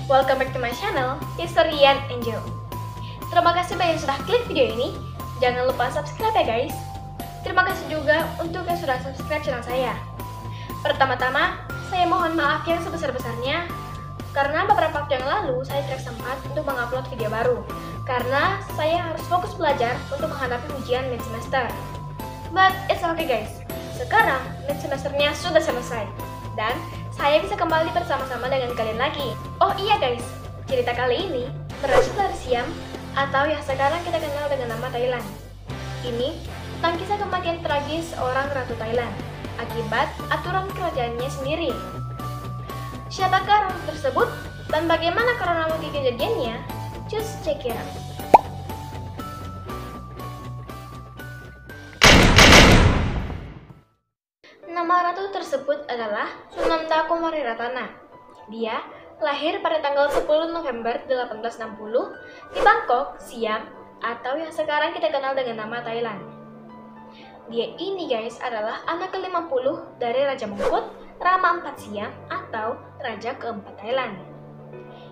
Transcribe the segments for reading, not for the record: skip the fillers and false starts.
Welcome back to my channel, Historian Angel. Terima kasih banyak yang sudah klik video ini. Jangan lupa subscribe ya guys. Terima kasih juga untuk yang sudah subscribe channel saya. Pertama-tama, saya mohon maaf yang sebesar-besarnya karena beberapa waktu yang lalu saya tidak sempat untuk mengupload video baru karena saya harus fokus belajar untuk menghadapi ujian mid semester. But it's okay guys. Sekarang mid semesternya sudah selesai dan saya bisa kembali bersama-sama dengan kalian lagi. Oh iya guys, cerita kali ini berasal dari Siam atau yang sekarang kita kenal dengan nama Thailand. Ini tentang kisah kematian tragis seorang ratu Thailand akibat aturan kerajaannya sendiri. Siapakah ratu tersebut dan bagaimana kronologi kejadiannya? Just check it out. Nama ratu tersebut adalah Sunanda Kumariratana. Dia lahir pada tanggal 10 November 1860 di Bangkok, Siam, atau yang sekarang kita kenal dengan nama Thailand. Dia ini guys adalah anak ke-50 dari Raja Mongkut, Rama IV Siam, atau Raja keempat Thailand.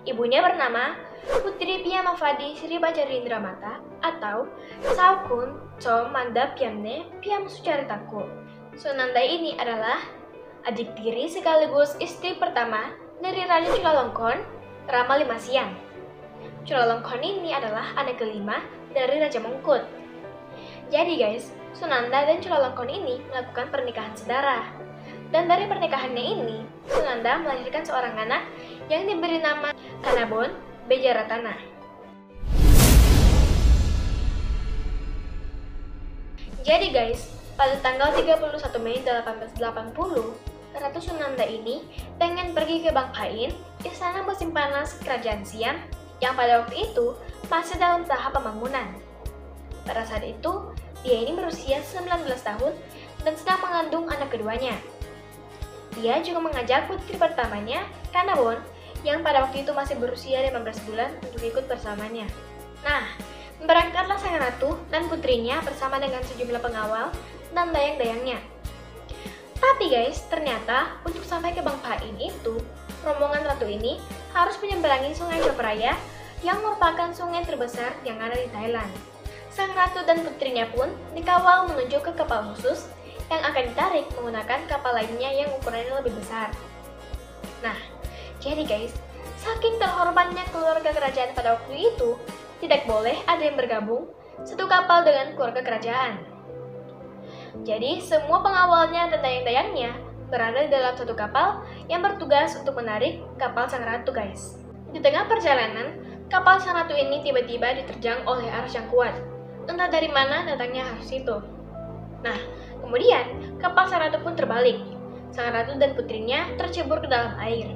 Ibunya bernama Putri Piyamavadi Sri Bajarindramata atau Saukun Chom Manda Pyamne Pyam Sucaritaku. Sunanda ini adalah adik tiri sekaligus istri pertama dari Raja Chulalongkorn, Rama V Siam. Chulalongkorn ini adalah anak kelima dari Raja Mongkut. Jadi guys, Sunanda dan Chulalongkorn ini melakukan pernikahan sedara. Dan dari pernikahannya ini, Sunanda melahirkan seorang anak yang diberi nama Kanabon Bejaratana. Jadi guys, pada tanggal 31 Mei 1880, Ratu Sunanda ini pengen pergi ke Bang Pain, istana musim panas kerajaan Siam yang pada waktu itu masih dalam tahap pembangunan. Pada saat itu, dia ini berusia 19 tahun dan sedang mengandung anak keduanya. Dia juga mengajak putri pertamanya, Kanabon, yang pada waktu itu masih berusia 15 bulan untuk ikut bersamanya. Nah, berangkatlah sang ratu dan putrinya bersama dengan sejumlah pengawal dan dayang-dayangnya. Tapi guys, ternyata untuk sampai ke Bang Pain itu, rombongan ratu ini harus menyeberangi sungai Chao Phraya yang merupakan sungai terbesar yang ada di Thailand. Sang ratu dan putrinya pun dikawal menuju ke kapal khusus yang akan ditarik menggunakan kapal lainnya yang ukurannya lebih besar. Nah, jadi guys, saking terhormatnya keluarga kerajaan pada waktu itu, tidak boleh ada yang bergabung satu kapal dengan keluarga kerajaan. Jadi, semua pengawalnya dan dayang-dayangnya berada di dalam satu kapal yang bertugas untuk menarik kapal sang ratu, guys. Di tengah perjalanan, kapal sang ratu ini tiba-tiba diterjang oleh arus yang kuat. Entah dari mana datangnya arus itu. Nah, kemudian kapal sang ratu pun terbalik. Sang ratu dan putrinya tercebur ke dalam air.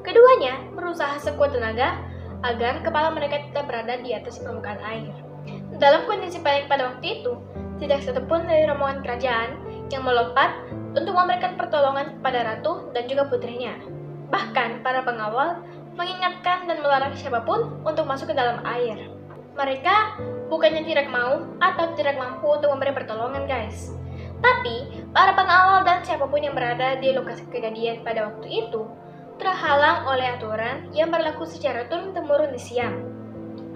Keduanya berusaha sekuat tenaga agar kepala mereka tetap berada di atas permukaan air. Dalam kondisi panik pada waktu itu, tidak satupun dari rombongan kerajaan yang melompat untuk memberikan pertolongan kepada ratu dan juga putrinya. Bahkan para pengawal mengingatkan dan melarang siapapun untuk masuk ke dalam air. Mereka bukannya tidak mau atau tidak mampu untuk memberi pertolongan guys. Tapi para pengawal dan siapapun yang berada di lokasi kejadian pada waktu itu terhalang oleh aturan yang berlaku secara turun-temurun di Siam.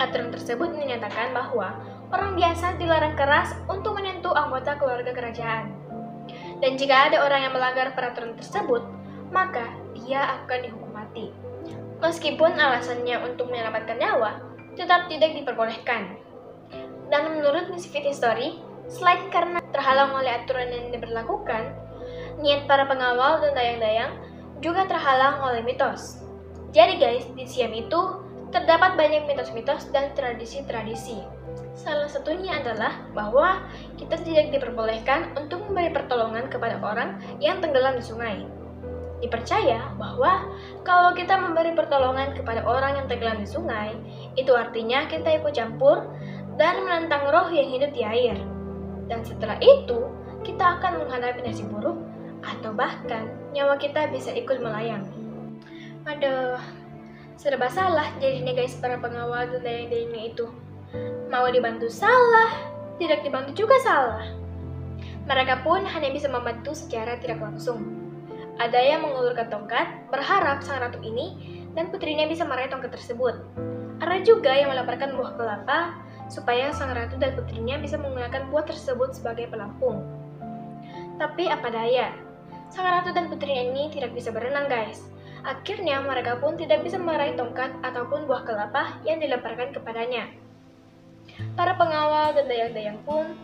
Aturan tersebut menyatakan bahwa orang biasa dilarang keras untuk menyentuh anggota keluarga kerajaan. Dan jika ada orang yang melanggar peraturan tersebut, maka dia akan dihukum mati. Meskipun alasannya untuk menyelamatkan nyawa, tetap tidak diperbolehkan. Dan menurut Miss Fit History, selain karena terhalang oleh aturan yang diberlakukan, niat para pengawal dan dayang-dayang juga terhalang oleh mitos. Jadi guys, di Siam itu terdapat banyak mitos-mitos dan tradisi-tradisi. Salah satunya adalah bahwa kita tidak diperbolehkan untuk memberi pertolongan kepada orang yang tenggelam di sungai. Dipercaya bahwa kalau kita memberi pertolongan kepada orang yang tenggelam di sungai, itu artinya kita ikut campur dan menantang roh yang hidup di air. Dan setelah itu, kita akan menghadapi nasib buruk atau bahkan nyawa kita bisa ikut melayang. Aduh, serba salah jadinya guys para pengawal dan dayang-dayangnya itu. Mau dibantu salah, tidak dibantu juga salah. Mereka pun hanya bisa membantu secara tidak langsung. Ada yang mengulurkan tongkat, berharap sang ratu ini dan putrinya bisa meraih tongkat tersebut. Ada juga yang melaporkan buah kelapa supaya sang ratu dan putrinya bisa menggunakan buah tersebut sebagai pelampung. Tapi apa daya, sang ratu dan putrinya ini tidak bisa berenang guys. Akhirnya mereka pun tidak bisa meraih tongkat ataupun buah kelapa yang dilemparkan kepadanya. Para pengawal dan dayang-dayang pun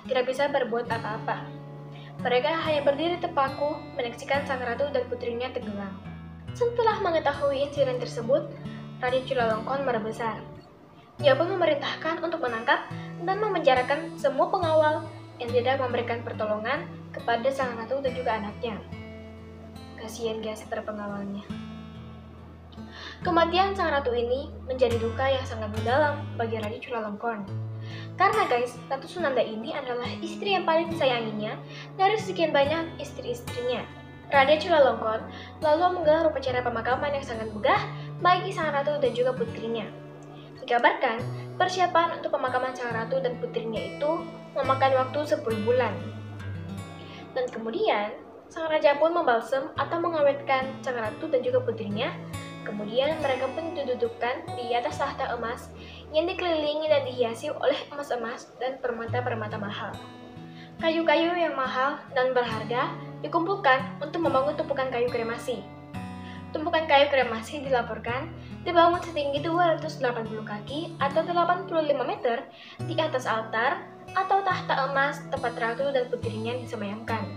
tidak bisa berbuat apa-apa. Mereka hanya berdiri terpaku menyaksikan sang ratu dan putrinya tenggelam. Setelah mengetahui insiden tersebut, Raja Chulalongkorn marah besar. Dia pun memerintahkan untuk menangkap dan memenjarakan semua pengawal yang tidak memberikan pertolongan kepada sang ratu dan juga anaknya. Kasihan guys para pengawalnya. Kematian sang ratu ini menjadi duka yang sangat mendalam bagi Raja Chulalongkorn. Karena guys, Ratu Sunanda ini adalah istri yang paling disayanginya dari sekian banyak istri-istrinya. Raja Chulalongkorn lalu menggelar upacara pemakaman yang sangat megah bagi sang ratu dan juga putrinya. Dikabarkan, persiapan untuk pemakaman sang ratu dan putrinya itu memakan waktu 10 bulan. Dan kemudian, sang raja pun membalsem atau mengawetkan sang ratu dan juga putrinya. Kemudian mereka pun didudukkan di atas tahta emas yang dikelilingi dan dihiasi oleh emas-emas dan permata-permata mahal. Kayu-kayu yang mahal dan berharga dikumpulkan untuk membangun tumpukan kayu kremasi. Tumpukan kayu kremasi dilaporkan dibangun setinggi 280 kaki atau 85 meter di atas altar atau tahta emas tempat ratu dan putrinya disemayamkan.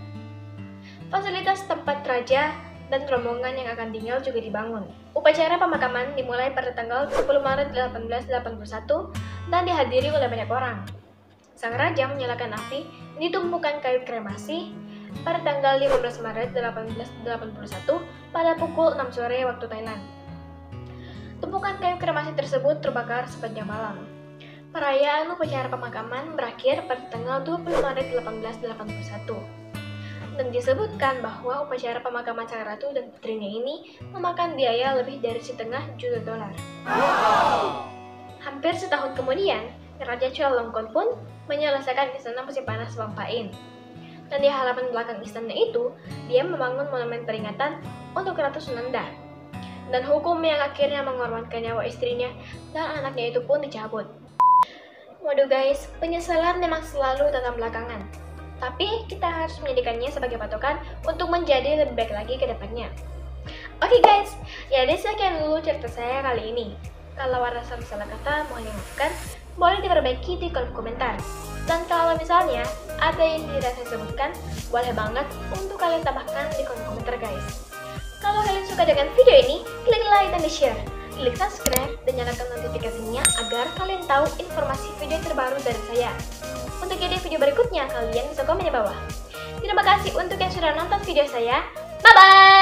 Fasilitas tempat raja dan rombongan yang akan tinggal juga dibangun. Upacara pemakaman dimulai pada tanggal 10 Maret 1881 dan dihadiri oleh banyak orang. Sang raja menyalakan api di tumpukan kayu kremasi pada tanggal 15 Maret 1881 pada pukul 6 sore waktu Thailand. Tumpukan kayu kremasi tersebut terbakar sepanjang malam. Perayaan upacara pemakaman berakhir pada tanggal 20 Maret 1881. Dan disebutkan bahwa upacara pemakaman sang ratu dan putrinya ini memakan biaya lebih dari $1,5 juta. Hampir setahun kemudian, Raja Chulalongkorn pun menyelesaikan istana musim panas Wang Pain. Dan di halaman belakang istana itu, dia membangun monumen peringatan untuk Ratu Sunanda. Dan hukum yang akhirnya mengorbankan nyawa istrinya dan anaknya itu pun dicabut. Waduh guys, penyesalan memang selalu datang belakangan. Tapi kita harus menjadikannya sebagai patokan untuk menjadi lebih baik lagi ke depannya. Oke guys, jadi sekian dulu cerita saya kali ini. Kalau ada salah kata mohon dimaafkan, boleh diperbaiki di kolom komentar. Dan kalau misalnya ada yang tidak saya sebutkan, boleh banget untuk kalian tambahkan di kolom komentar guys. Kalau kalian suka dengan video ini, klik like dan share, klik subscribe dan nyalakan notifikasinya agar kalian tahu informasi video terbaru dari saya. Untuk ide video berikutnya, kalian bisa komen di bawah. Terima kasih untuk yang sudah nonton video saya. Bye-bye!